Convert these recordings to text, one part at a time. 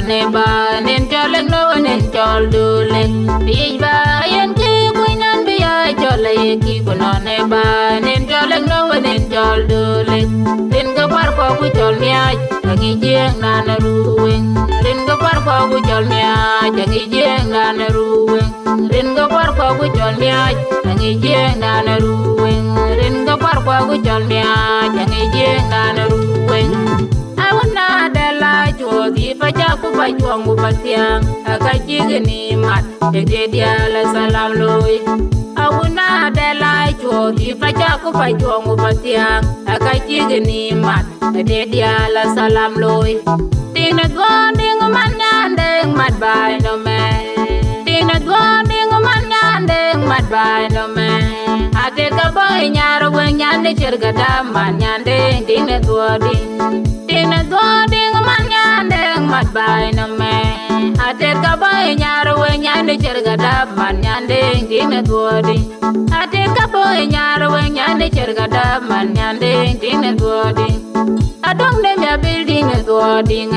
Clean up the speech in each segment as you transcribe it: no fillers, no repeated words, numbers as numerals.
ne ba nen cholek no nen chol dule ti ba yen ki kuinan bi ya chole ki kuno ne ba nen cholek no nen chol dule rin ga par ko ku chol mia gi jeng na na ruwen rin ga par ko ku chol mia gi jeng na na ruwen rin ga par ko ku chol mia gi jeng na na ruwen rin ga par ko ku chol mia gi jeng na na ruwen awna de la jodi fa ja ku fa chuang ku fa tiang ka jigni mat de dia la salam loy awna de la jodi fa ja ku fa chuang ku fa tiang ka jigni mat de dia la salam loy tina go ding man nyande mat bai no me tina go ding man nyande mat bai no me ate ka boy nyaro wen nyande cherga da man nyande tina go ding man nyande mat bai no me ate ka boy nyaro wen nyande cherga da man nyande tina go ding ate ka boy nyaro wen nyande cherga da man nyande tina go ding adong dem ya building go ding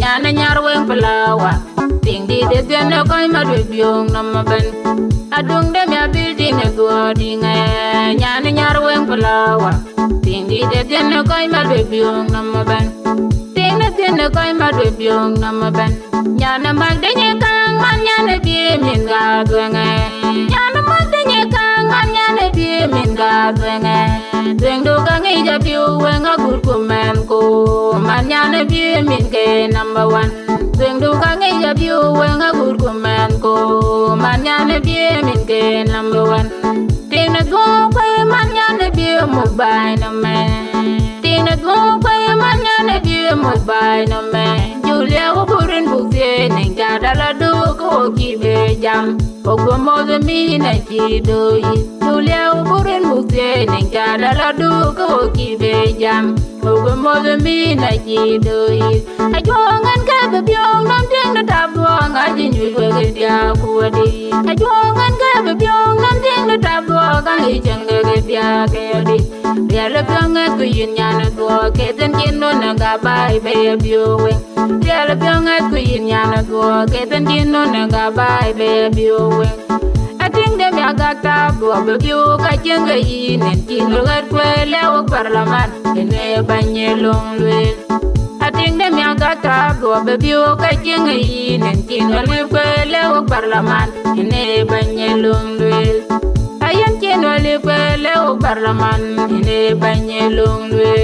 nyana nyar wen flower ding di de no koy ma do biong no ma ben adong dem ya building go ding nyana nyar wen flower ding di de no koy ma do biong no ma ben ding de no koy ma do biong no ma ben nyana mag de nye kang man nyana bi min ga dwenge nyana mag de nye kang man nyana bi min ga dwenge dweng do ka ngi ja biu wen a gur ku mem ko man nyana bi min ke number 1 dweng do ka ngi ja biu wen a gur ku mem ko man nyana bi min ke number 1 tina go pa man nyana bi mu bai no me tina go pa man nyana bi mu bai no me julia wo burin bu fe nen ga dala do ko ki be jam ogo mo de mi na ki do yi julia wo burin bu fe nen ga dala do ko ki be jam ogo mo de mi na ki do yi a jo ngan ka be byong nam ting na ta bo nga ji nyu we ge dia ku di a jo ngan ka be byong nam ting na ta bo ga hi chang ge dia ke di dia le byong ku yin nya na go ke ten kin no na ga bai be byo we dia le byong ku yin nya na go ke ten kin no na ga bai be byo we ating dem ya ga ta bo be byo ka chang ge yin nen kin lo ga kwe le o parlament ne ba nye long lwe ating dem ya ga ta bo be byo ka chang ge yin nen kin lo kwe le o parlament ne ba nye long lwe ayan chen lo kwe le o parlament ne ba nye long lwe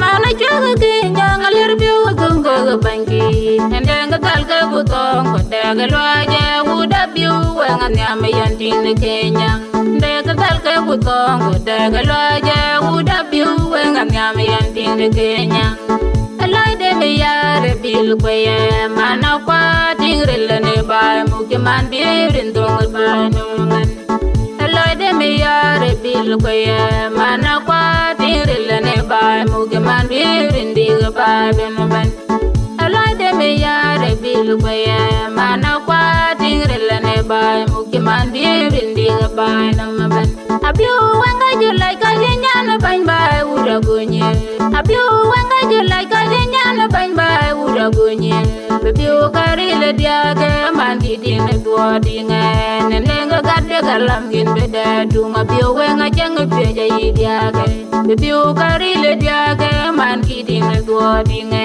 mana choga ki nyanga ler biu gongo ga banki ende nga dal ga butong ko de ga loje uda biu wenga nyama yantin Kenya ende ga dal ga butong ko de ga loje uda biu wenga nyama yantin Kenya alai de me yare bil ko ye mana kwa tingrel ne ba mu ke man bi rin dong ba no man alai de me yare bil ko ye mana kwa tingrel ne ba mu ke man bi rin di ga ba no man alai de me yare bil ko ye mana kwa tingrel ne ba mu ke man bi rin di ga ba no man abiu wanga ju lai ka nya na ban ba ura gonye abiu wanga ju lai ka nya na ban ba ura gonye abiu kari le dia ke man di din do dinga ne nga gadde galam gin be da du abiu wanga jang pe ja yi dia ke abiu kari le dia ke man ki din do dinga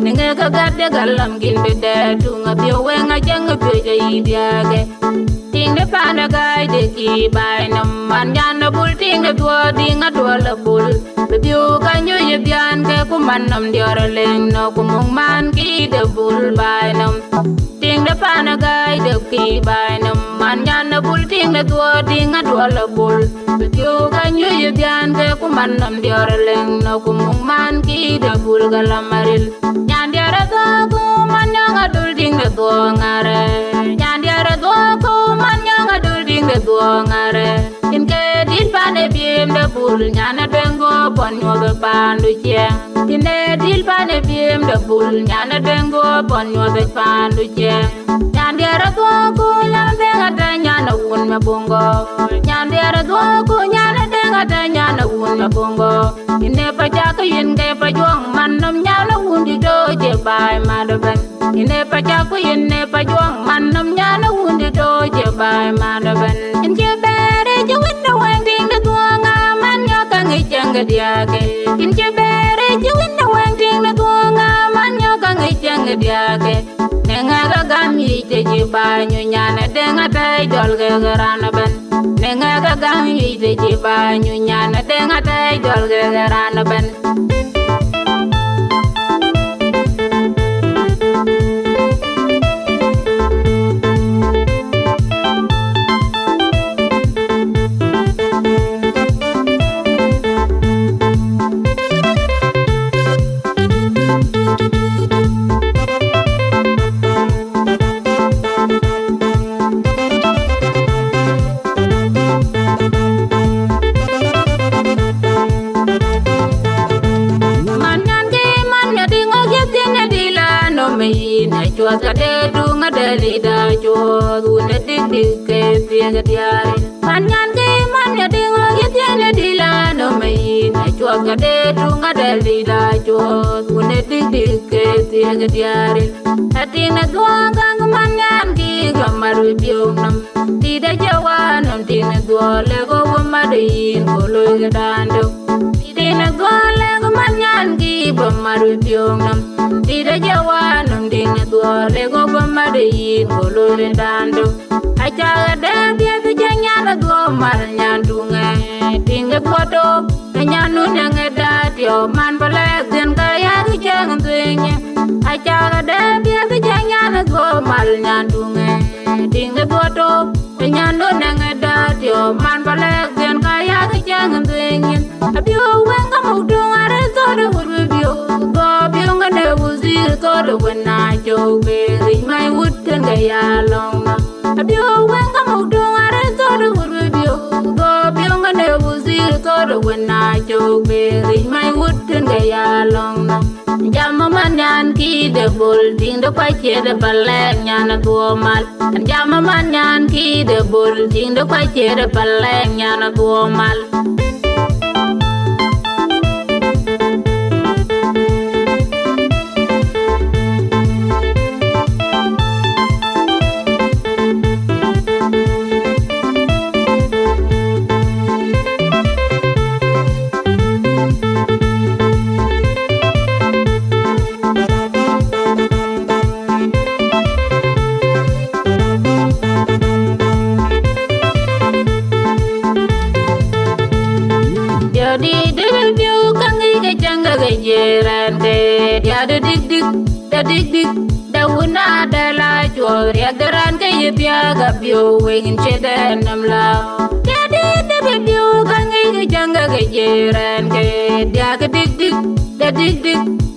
ne nga gadde galam gin be da du abiu wanga jang pe ja yi dia ke ting de pana gai de ki bai nam man yan na bul ting de do dinga do la bul biu ka nyu ye bian ke ku man nam dior leng no ku mong man ki de bul bai nam ting de pana gai de ki bai nam man nyana bul ting na tua ting adua la bul betio kanyu yedian ke kuman nam diara leng na kumung man ki da bul galamaril nyan diara tua kuman nyanga dul ting na tua ngare nyan diara tua kuman nyanga dul ting na tua ngare in ke dit pane biem da bul nyana dengo ponyo be pandu chieng ine dit pane biem da bul nyana dengo ponyo be pandu chieng nyan diara tua ku nyana denga ta nyana un ma bongo nyan diara tua ku nyana denga ta nyana un ma bongo ine pa ja ka yin ke pa juang man nam nyana un di do je bai ma do ben ine pa ja ku yin ne pa juang man nam nyana un di do je bai ma do ben in je bere je win do wang ding da tua nga man nya ka ngi chang ga dia ke in je bere je win do wang ding da tua nga man nya ka ngi chang ga dia ke nenga ga gami te je bai nyu nyana denga tai dol ga garana ben nenga ga gami te je bai nyu nyana denga tai dol ga garana ben chua ka de du nga de li da chua du ne dik dik ke tia ga diari man nyan ke man ya de nga ye tia ne di la no mai na chua ka de du nga de li da chua du ne dik dik ke tia ga diari ati na dua gang man nyan ki ga maru biong nam ti da jawa nam ti na dua le go ma de in ko lo ga dando ti na dua le go man nyan ki ba maru biong nam ti da jawa nam ti na dua le go ma de in ko lo le dando acha de bia tu janya na dua mar nyan du nge tinga foto nyan nu nang da tio man bale den ka ya ki jang tunya acha de bia tu janya na dua mar nyan du nge tinga foto nyan nu nang da tio man bale den ka ya ki jang tunya abio wen ka mu du are so do bio go bio nga ne wuzi ko do na jo be ri mai wut ten ga ya long ma abio wen ka mu du are so do bio go bio nga ne wuzi ko do na jo be ri mai wut ten ga ya long ma jama man nyan ki de bol ding do pa che de balek nyana go mal jama man nyan ki de bol ding do pa che de balek nyana go mal jeran de dia de dik dik da una da la chor ya garan ke ye pia ga bio wen che de nam la dia de bio ga ngi ga janga ga jeran ke dia ga dik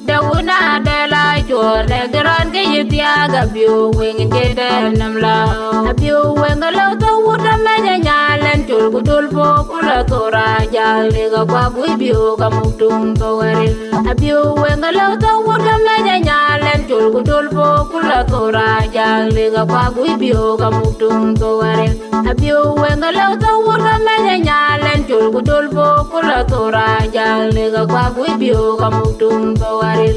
da una da la chor ya garan ke ye pia ga bio wen che de nam la bio wen ga lo to una me nya len chul ku dul fo ku la to ra ja le ga kwa bu bio ga mu tung to wari abio wen ga lo to una me nya len chul ku dul fo ku la to ra ja le ga kwa bu bio ga mu tung to wari abio wen ga lo to una me nya len chul ku dul fo ku la to ra ja le ga kwa bu bio ga mu tung to wari